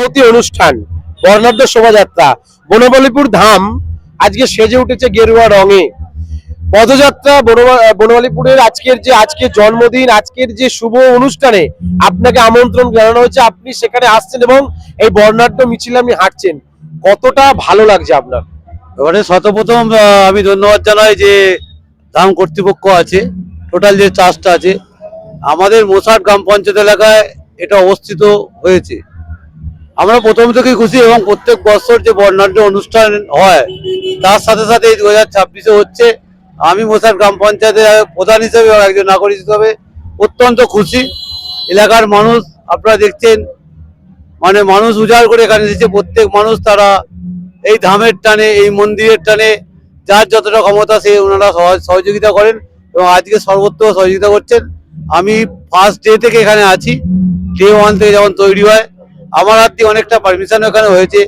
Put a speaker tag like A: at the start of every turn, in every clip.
A: পরবর্তী অনুষ্ঠান বর্ণাঢ্য শোভাযাত্রা বনমালীপুর ধাম আজকে সেজে উঠেছে গেরুয়া রঙে। পদযাত্রা বনমালীপুরের আজকে জন্মদিন, আজকের যে শুভ অনুষ্ঠানে আপনাকে আমন্ত্রণ জানানো হয়েছে, আপনি সেখানে আসছেন এবং এই বর্ণাঢ্য মিছিল আপনি হাঁটছেন, কতটা ভালো লাগছে আপনার?
B: এবারে সর্বপ্রথম আমি ধন্যবাদ জানাই যে ধাম কর্তৃপক্ষ আছে, টোটাল যে ট্রাস্টটা আছে, আমাদের মোসাট গ্রাম পঞ্চায়েত এলাকায় এটা অবস্থিত হয়েছে। আমরা প্রথম থেকেই খুশি এবং প্রত্যেক বছর যে বর্ণাঢ্য অনুষ্ঠান হয় তার সাথে সাথে এই 2026-এ হচ্ছে। আমি মোসাট গ্রাম পঞ্চায়েতের প্রধান হিসেবে এবং একজন নাগরিক হিসেবে অত্যন্ত খুশি। এলাকার মানুষ আপনারা দেখছেন, মানে মানুষ উজাড় করে এখানে এসেছে। প্রত্যেক মানুষ তারা এই ধামের টানে, এই মন্দিরের টানে যার যতটা ক্ষমতা সে ওনারা সহযোগিতা করেন এবং আজকে সর্বত্র সহযোগিতা করছেন। আমি ফার্স্ট ডে থেকে এখানে আছি, ডে 1 থেকে যখন তৈরি হয়। আমার হাত দিয়ে অনেকটা পারমিশন এখানে হয়েছে,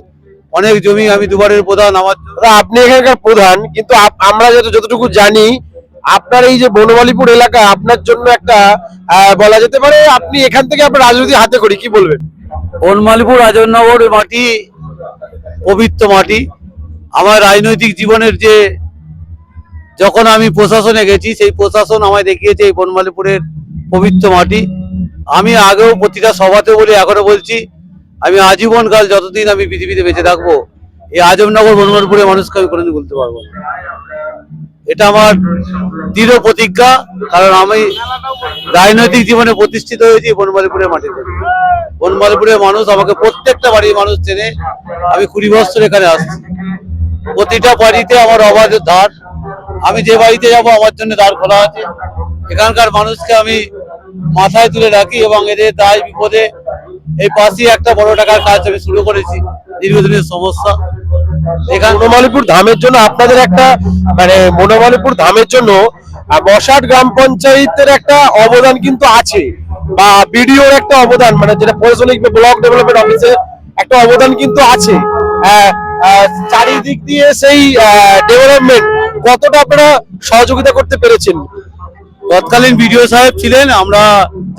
B: অনেক জমি আমি দুবারের প্রধান। আমার
A: আপনি এখানকার প্রধান, কিন্তু আমরা যতটুকু জানি আপনার এই যে বনমালীপুর এলাকা আপনার জন্য একটা বলা যেতে পারে, আপনি এখান থেকে আপনার রাজনীতি হাতে করি, কি বলবেন?
B: বনমালীপুর রাজনগর মাটি পবিত্র মাটি। আমার রাজনৈতিক জীবনের যে যখন আমি প্রশাসনে গেছি, সেই প্রশাসন আমায় দেখিয়েছে এই বনমালীপুরের পবিত্র মাটি। আমি আগেও প্রতিটা সভাতে বলি, এখনো বলছি, আমি আজীবনকাল যতদিন আমি পৃথিবীতে বেঁচে থাকবো এই আজমনগর বনমালীপুরের মানুষকে আমি কোনোদিন বলতে পারবো না। এটা আমার দৃঢ় প্রতিজ্ঞা, কারণ আমি রাজনৈতিক জীবনে প্রতিষ্ঠিত হয়েছি বনমালীপুরের মাটিতে। বনমালীপুরের মানুষ আমাকে, প্রত্যেকটা বাড়ির মানুষ চেনে। আমি 20 বছর এখানে আসছি, প্রতিটা বাড়িতে আমার অবাধ দ্বার। আমি যে বাড়িতে যাব আমার জন্য দ্বার খোলা আছে। এখানকার মানুষকে আমি মাথায় তুলে রাখি এবং এদের দায় বিপদে এই পাশে একটা বড় টাকার কাজ আমি শুরু করেছি, দীর্ঘদিনের সমস্যা।
A: এখানে বনমালীপুর ধামের জন্য আপনাদের একটা বনমালীপুর ধামের জন্য বসাট গ্রাম পঞ্চায়েতের একটা অবদান কিন্তু আছে, বা বিডিওর একটা অবদান, যেটা প্রশাসনিক ব্লক ডেভেলপমেন্ট অফিসের একটা অবদান কিন্তু আছে। চারিদিক দিয়ে সেই ডেভেলপমেন্ট কতটা আপনারা সহযোগিতা করতে পেরেছেন?
B: তৎকালীন বিডিও সাহেব ছিলেন, আমরা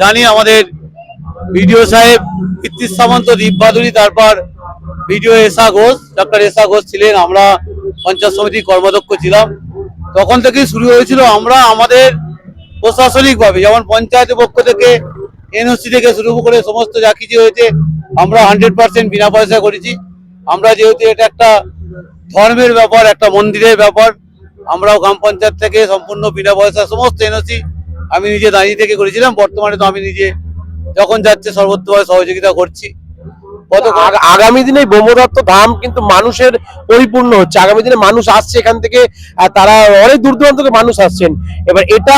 B: জানি আমাদের বিডিও সাহেব কীর্তি সামন্ত, দীপ বাদুরী, তারপর বিডিও এসা ঘোষ, ডক্টর এসা ঘোষ ছিলেন। আমরা পঞ্চায়েত সমিতির কর্মাধ্যক্ষ ছিলাম। তখন থেকেই শুরু হয়েছিল। আমরা আমাদের প্রশাসনিকভাবে, যেমন পঞ্চায়েতের পক্ষ থেকে এনওসি থেকে শুরু করে সমস্ত যা কিছু হয়েছে আমরা 100% বিনা পয়সা করেছি। আমরা যেহেতু এটা একটা ধর্মের ব্যাপার, একটা মন্দিরের ব্যাপার, আমরাও গ্রাম পঞ্চায়েত থেকে সম্পূর্ণ বিনা পয়সা সমস্ত এনওসি আমি নিজে দাঁড়িয়ে থেকে করেছিলাম। বর্তমানে তো আমি নিজে যখন যাচ্ছে সর্বোত্তভাবে সহযোগিতা করছি।
A: আগামী দিনে ব্রহ্মদত্ত ধাম কিন্তু মানুষের পরিপূর্ণ হচ্ছে। আগামী দিনে মানুষ আসছে এখান থেকে, তারা অনেক দূর দূরান্ত থেকে মানুষ আসছেন। এবার এটা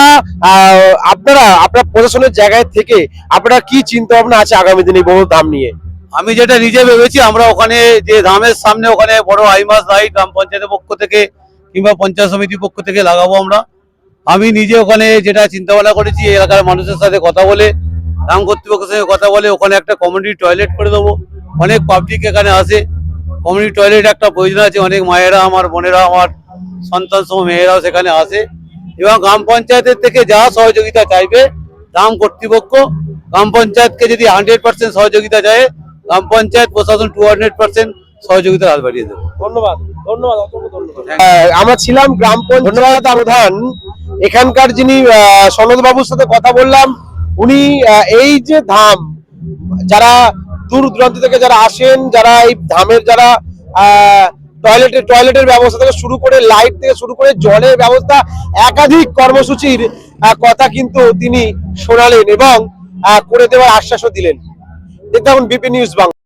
A: আপনার প্রশাসনের জায়গায় থেকে আপনারা কি চিন্তা ভাবনা আছে আগামী দিনে ব্রহ্মদত্ত ধাম নিয়ে?
B: আমি যেটা নিজে ভেবেছি, আমরা ওখানে যে ধামের সামনে ওখানে বড় হাইমাস লাইট গ্রাম পঞ্চায়েতের পক্ষ থেকে কিংবা পঞ্চায়েত সমিতির পক্ষ থেকে লাগাবো আমরা। আমি নিজে ওখানে যেটা চিন্তা ভাবনা করেছি, এলাকার মানুষের সাথে কথা বলে, ধাম কর্তৃপক্ষের সঙ্গে কথা বলে ওখানে একটা কমিউনিটি টয়লেট করে দেবো। অনেক পাবলিক এখানে আসে, কমিউনিটি টয়লেট একটা প্রয়োজন আছে। অনেক মায়েরা, আমার বোনেরা, আমার সন্তান সহ মেয়েরাও সেখানে আসে। এবং গ্রাম পঞ্চায়েতের থেকে যা সহযোগিতা চাইবে ধাম কর্তৃপক্ষ, গ্রাম পঞ্চায়েতকে যদি 100% সহযোগিতা চায়, গ্রাম পঞ্চায়েত প্রশাসন 200% সহযোগিতার হাত বাড়িয়ে দেবে।
A: ধন্যবাদ, ধন্যবাদ, অসংখ্য ধন্যবাদ। আমরা ছিলাম গ্রাম পঞ্চায়েত প্রধান এখানকার, যিনি সনদ বাবুর সাথে কথা বললাম। উনি এই যে ধাম, যারা দূর দূরান্ত থেকে যারা আসেন, যারা এই ধামের যারা টয়লেটের ব্যবস্থা থেকে শুরু করে, লাইট থেকে শুরু করে, জলের ব্যবস্থা, একাধিক কর্মসূচির কথা কিন্তু তিনি শোনালেন এবং করে দেওয়ার আশ্বাসও দিলেন। দেখুন বিপি নিউজ বাংলা।